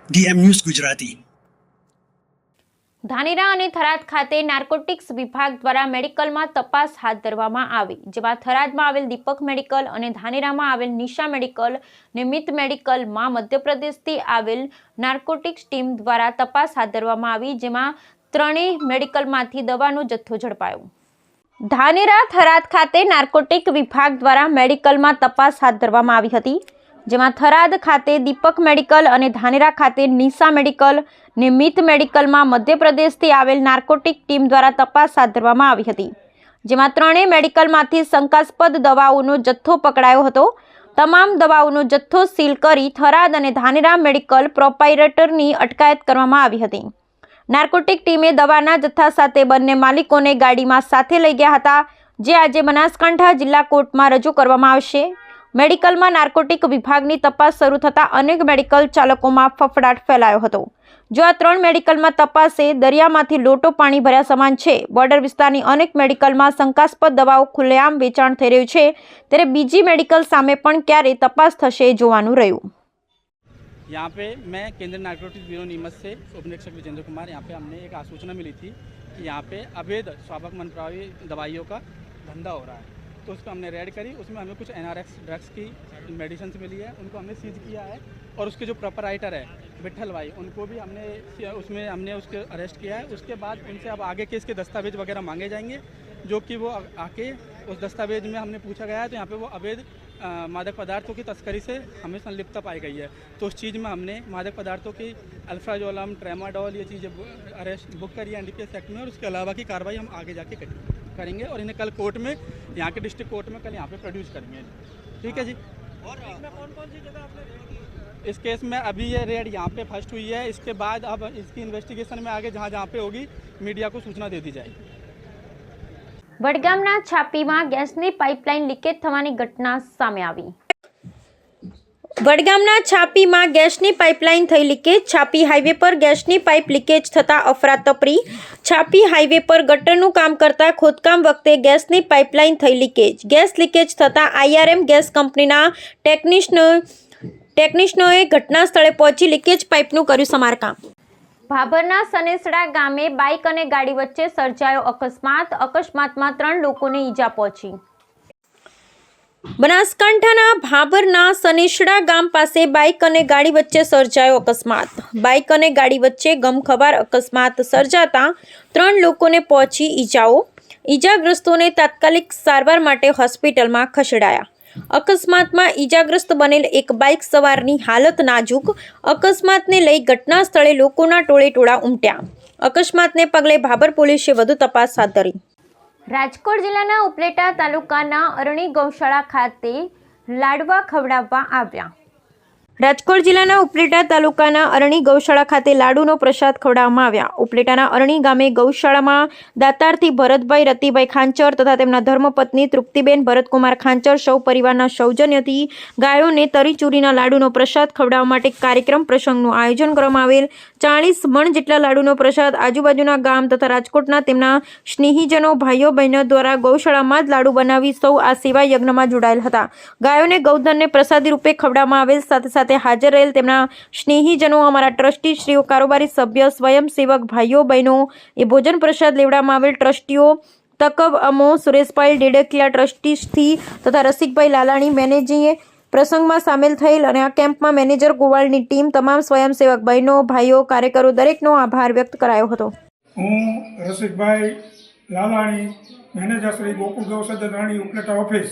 DM news Gujarati. Dhanera અને થરાદ ખાતે narcotics વિભાગ દ્વારા મેડિકલમાં તપાસ હાથ ધરવામાં આવી, જેમાં થરાદમાં આવેલ દીપક મેડિકલ અને ધાનેરામાં આવેલ નિશા મેડિકલ અને મિત મેડિકલમાં મધ્યપ્રદેશથી આવેલ નાર્કોટિક્સ ટીમ દ્વારા તપાસ હાથ ધરવામાં આવી, જેમાં ત્રણેય મેડિકલમાંથી દવાનો જથ્થો ઝડપાયો। ધાનેરા થરાદ ખાતે નાર્કોટિક વિભાગ દ્વારા મેડિકલમાં તપાસ હાથ ધરવામાં આવી હતી, જેમાં થરાદ ખાતે દીપક મેડિકલ અને ધાનેરા ખાતે નિશા મેડિકલ ને મિત મેડિકલમાં મધ્યપ્રદેશથી આવેલ નાર્કોટિક ટીમ દ્વારા તપાસ હાથ ધરવામાં આવી હતી, જેમાં ત્રણેય મેડિકલમાંથી શંકાસ્પદ દવાઓનો જથ્થો પકડાયો હતો। તમામ દવાઓનો જથ્થો સીલ કરી થરાદ અને ધાનેરા મેડિકલ પ્રોપાઇટરની અટકાયત કરવામાં આવી હતી। નાર્કોટિક ટીમે દવાના જથ્થા સાથે બંને માલિકોને ગાડીમાં સાથે લઈ ગયા હતા, જે આજે બનાસકાંઠા જિલ્લા કોર્ટમાં રજૂ કરવામાં આવશે। મેડિકલમાં નાર્કોટિક વિભાગની તપાસ શરૂ થતાં અનેક મેડિકલ ચાલકોમાં ફફડાટ ફેલાયો હતો। જો આ ત્રણ મેડિકલમાં તપાસે દરિયામાંથી લોટો પાણી ભર્યા સમાન છે। બોર્ડર વિસ્તારની અનેક મેડિકલમાં શંકાસ્પદ દવાઓ ખુલ્લેઆમ વેચાણ થઈ રહ્યું છે, ત્યારે બીજી મેડિકલ સામે પણ ક્યારે તપાસ થશે એ જોવાનું રહ્યું। यहाँ पे मैं केंद्रीय नार्कोटिक्स ब्यूरो नीमच से उपनिरीक्षक विजेंद्र कुमार, यहाँ पे हमने एक आसूचना मिली थी कि यहाँ पे अवैध स्वाभाविक मनप्रावी दवाइयों का धंधा हो रहा है, तो उसको हमने रेड करी। उसमें हमें कुछ NRX ड्रग्स की मेडिसिन मिली है, उनको हमने सीज किया है। और उसके जो प्रोपराइटर है विठल भाई, उनको भी हमने उसके अरेस्ट किया है। उसके बाद उनसे अब आगे केस के दस्तावेज वगैरह मांगे जाएंगे, जो कि वो आके उस दस्तावेज में हमने पूछा गया है, तो यहाँ पे वो अवैध मादक पदार्थों की तस्करी से हमें संलिप्तता पाई गई है। तो उस चीज़ में हमने मादक पदार्थों की अल्फ्राजोलम, ट्रेमाडोल, ये चीज़ें अरेस्ट बुक करी है NDPS एक्ट में, और उसके अलावा की कार्रवाई हम आगे जाके करेंगे और इन्हें कल कोर्ट में, यहाँ के डिस्ट्रिक्ट कोर्ट में कल यहाँ पे प्रोड्यूस करेंगे। ठीक है जी। और इसमें कौन-कौन सी जगह आपने इस केस में अभी ये रेड यहाँ पे फर्स्ट हुई है। इसके बाद अब इसकी इन्वेस्टिगेशन में आगे जहाँ पे होगी मीडिया को सूचना दे दी जाएगी। વડગામના છાપીમાં ગેસની પાઇપલાઇન લીકેજ થવાની ઘટના સામે આવી। વડગામના છાપીમાં ગેસની પાઇપલાઇન થઈ લીકેજ। છાપી હાઈવે પર ગેસની પાઇપ લીકેજ થતા અફરાતફરી। છાપી હાઈવે પર ગટરનું કામ કરતા ખોદકામ વખતે ગેસની પાઇપલાઇન થઈ લીકેજ। ગેસ લીકેજ થતા IRM ગેસ કંપનીના ટેકનિશિયનોએ ઘટના સ્થળે પહોંચી લીકેજ પાઇપનું કર્યું સમારકામ। ભાભરના સનેસડા ગામે બાઇક અને ગાડી વચ્ચે સર્જાયો અકસ્માત। અકસ્માતમાં 3 લોકોને ઈજા પહોંચી। બનાસકાંઠાના ભાભરના સનેસડા ગામ પાસે બાઇક અને ગાડી વચ્ચે સર્જાયો અકસ્માત। બાઇક અને ગાડી વચ્ચે ગમખવાર અકસ્માત સર્જાતા 3 લોકોને પહોંચી ઈજાઓ। ઈજાગ્રસ્તોને તાત્કાલિક સારવાર માટે હોસ્પિટલમાં ખસેડાયા। અકસ્માતમાં ઈજાગ્રસ્ત બનેલ એક બાઇક સવારની હાલત નાજુક। અકસ્માતને લઈ ઘટના સ્થળે લોકોના ટોળેટોળા ઉમટ્યા। અકસ્માતને પગલે ભાભર પોલીસે વધુ તપાસ હાથ ધરી। રાજકોટ જિલ્લાના ઉપલેટા તાલુકાના અરણી ગૌશાળા ખાતે લાડવા ખવડાવવા આવ્યા। રાજકોટ જિલ્લાના ઉપલેટા તાલુકાના અરણી ગૌશાળા ખાતે લાડુનો પ્રસાદ ખવડાવવામાં આવ્યા। ઉપલેટાના અરણી ગામે ગૌશાળામાં દાતારથી ભરતભાઈ રતિભાઈ ખાંચર તથા તેમના ધર્મપત્ની તૃપ્તિબેન ભરતકુમાર ખાંચર સૌ પરિવારના સૌજન્યથી ગાયોને તરીચૂરીના લાડુનો પ્રસાદ ખવડાવવા માટે કાર્યક્રમ પ્રસંગનું આયોજન કરવામાં આવેલ। 40 મણ જેટલા લાડુનો પ્રસાદ આજુબાજુના ગામ તથા રાજકોટના તેમના સ્નેહીજનો ભાઈઓ બહેનો દ્વારા ગૌશાળામાં જ લાડુ બનાવી સૌ આ સેવા યજ્ઞમાં જોડાયેલ હતા। ગાયોને ગૌધનને પ્રસાદી રૂપે ખવડાવવામાં આવેલ। સાથે હાજર રહેલ તેમના સ્નેહીજનો, અમારા ટ્રસ્ટી શ્રીઓ, કારોબારી સભ્ય, સ્વયંસેવક ભાઈઓ બહેનો એ ભોજન પ્રસાદ લેવડાવવામાં આવેલ। ટ્રસ્ટીઓ તકબ અમો, સુરેશભાઈ ડેડકિયા ટ્રસ્ટીથી તથા રસિકભાઈ લાલાણી મેનેજીએ પ્રસંગમાં સામેલ થયેલ અને આ કેમ્પમાં મેનેજર ગોવાળની ટીમ, તમામ સ્વયંસેવક બહેનો, ભાઈઓ, કાર્યકરો દરેકનો આભાર વ્યક્ત કરાયો હતો। હું રસિકભાઈ લાલાણી, મેનેજર શ્રી ગોકુળ ગૌસદન રાણી ઉપલેટા ઓફિસ।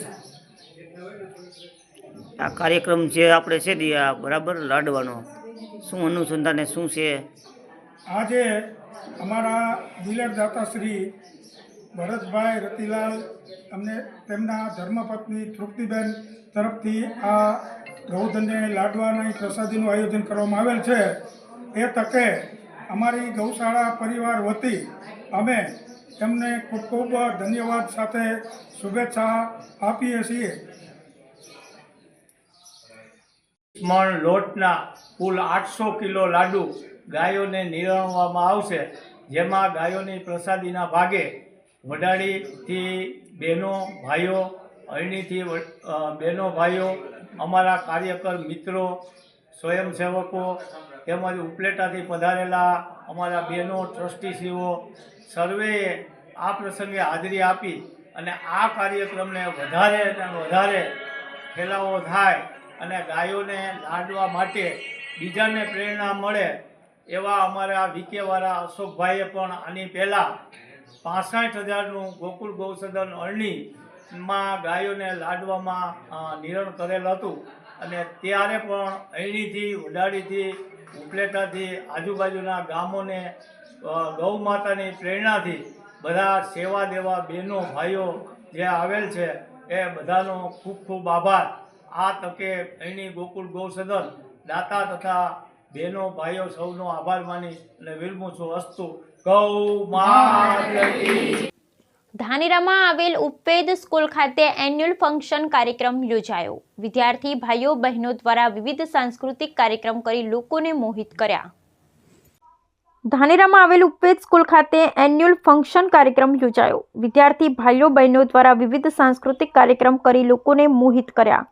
આ કાર્યક્રમ જે આપણે છે દિયા બરાબર લાડવાનો શું અનુસંધાને શું છે? આજે અમારા ડીલર દાતા શ્રી ભરતભાઈ રતિલાલ અમને તેમના ધર્મપત્ની તૃપ્તિબેન તરફથી આ ગૌધનને લાડવાની પ્રસાદીનું આયોજન કરવામાં આવેલ છે। એ તકે અમારી ગૌશાળા પરિવાર વતી અમે તેમને ખૂબ ખૂબ ધન્યવાદ સાથે શુભેચ્છા આપીએ છીએ। મણ લોટના કુલ 800 કિલો લાડુ ગાયોને નિરણવામાં આવશે, જેમાં ગાયોની પ્રસાદીના ભાગે વડાળીથી બહેનો ભાઈઓ, અરણીથી બહેનો ભાઈઓ, અમારા કાર્યકર મિત્રો, સ્વયંસેવકો તેમજ ઉપલેટાથી પધારેલા અમારા બહેનો ટ્રસ્ટીશ્રીઓ સર્વેએ આ પ્રસંગે હાજરી આપી અને આ કાર્યક્રમને વધારે અને વધારે ફેલાવો થાય અને ગાયોને લાડવા માટે બીજાને પ્રેરણા મળે એવા અમારા વીકેવાળા અશોકભાઈએ પણ આની પહેલાં 65,000નું ગોકુળ ગૌસદન અરણીમાં ગાયોને લાડવામાં નિરણ કરેલ હતું અને ત્યારે પણ અરણીથી વડાળીથી ઉપલેટાથી આજુબાજુના ગામોને ગૌ માતાની પ્રેરણાથી બધા સેવા દેવા બહેનો ભાઈઓ જે આવેલ છે એ બધાનો ખૂબ ખૂબ આભાર. આ તકે અરણી ગોકુળ ગૌસદન દાતા તથા બહેનો ભાઈઓ સૌનો આભાર માની અને વિરમું છું. અસ્તુ ગૌ માતા. ધાનેરામાં આવેલ ઉપવેદ સ્કૂલ ખાતે એન્યુઅલ ફંક્શન કાર્યક્રમ યોજાયો. વિદ્યાર્થી ભાઈઓ બહેનો દ્વારા વિવિધ સાંસ્કૃતિક કાર્યક્રમ કરી લોકોને મોહિત કર્યા. ધાનેરામાં આવેલ ઉપવેદ સ્કૂલ ખાતે એન્યુઅલ ફંક્શન કાર્યક્રમ યોજાયો. વિદ્યાર્થી ભાઈઓ બહેનો દ્વારા વિવિધ સાંસ્કૃતિક કાર્યક્રમ કરી લોકોને મોહિત કર્યા.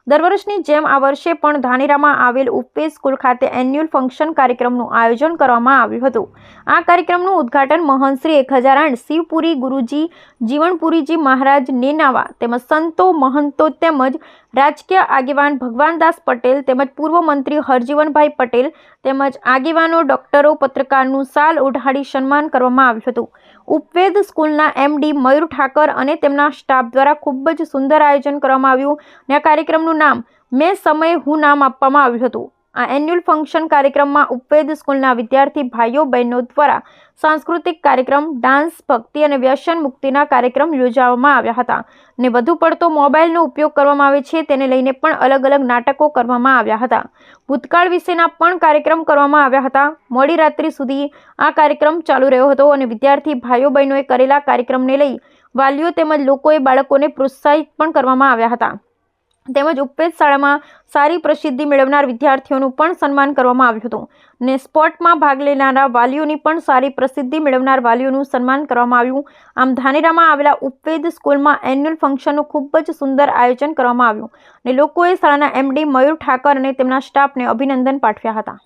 દર વર્ષની જેમ આ વર્ષે પણ ધાનેરામાં આવેલ ઉપવેદ સ્કૂલ ખાતે એન્યુઅલ ફંક્શન કાર્યક્રમનું આયોજન કરવામાં આવ્યું હતું. આ કાર્યક્રમનું ઉદ્ઘાટન મહંત શ્રી 1008 શિવપુરી ગુરુજી જીવણપુરીજી મહારાજ નેનાવા તેમજ સંતો મહંતો તેમજ રાજકીય આગેવાન ભગવાનદાસ પટેલ તેમજ પૂર્વ મંત્રી હરજીવનભાઈ પટેલ તેમજ આગેવાનો ડોક્ટરો પત્રકારનું સાલ ઓઢાડી સન્માન કરવામાં આવ્યું હતું. ઉપવેદ સ્કૂલના એમડી મયુર ઠાકર અને તેમના સ્ટાફ દ્વારા ખૂબ જ સુંદર આયોજન કરવામાં આવ્યું અને આ કાર્યક્રમનું નામ મેં સમય હું નામ આપવામાં આવ્યું હતું. આ એન્યુઅલ ફંક્શન કાર્યક્રમમાં ઉપવેદ સ્કૂલના વિદ્યાર્થી ભાઈઓ બહેનો દ્વારા સાંસ્કૃતિક કાર્યક્રમ, ડાન્સ, ભક્તિ અને વ્યસન મુક્તિના કાર્યક્રમ યોજવામાં આવ્યા હતા અને વધુ પડતો મોબાઈલનો ઉપયોગ કરવામાં આવે છે તેને લઈને પણ અલગ અલગ નાટકો કરવામાં આવ્યા હતા. ભૂતકાળ વિશેના પણ કાર્યક્રમ કરવામાં આવ્યા હતા. મોડી રાત્રિ સુધી આ કાર્યક્રમ ચાલુ રહ્યો હતો અને વિદ્યાર્થી ભાઈઓ બહેનોએ કરેલા કાર્યક્રમને લઈ વાલીઓ તેમજ લોકોએ બાળકોને પ્રોત્સાહિત પણ કરવામાં આવ્યા હતા. તેમજ ઉપવેદ શાળામાં સારી પ્રસિદ્ધિ મેળવનાર વિદ્યાર્થીઓનું પણ સન્માન કરવામાં આવ્યું હતું અને સ્પોર્ટમાં ભાગ લેનારા વાલીઓની પણ સારી પ્રસિદ્ધિ મેળવનાર વાલીઓનું સન્માન કરવામાં આવ્યું. આમ ધાનેરામાં આવેલા ઉપવેદ સ્કૂલમાં એન્યુઅલ ફંક્શનનું ખૂબ જ સુંદર આયોજન કરવામાં આવ્યું અને લોકોએ શાળાના એમડી મયુર ઠાકર અને તેમના સ્ટાફને અભિનંદન પાઠવ્યા હતા.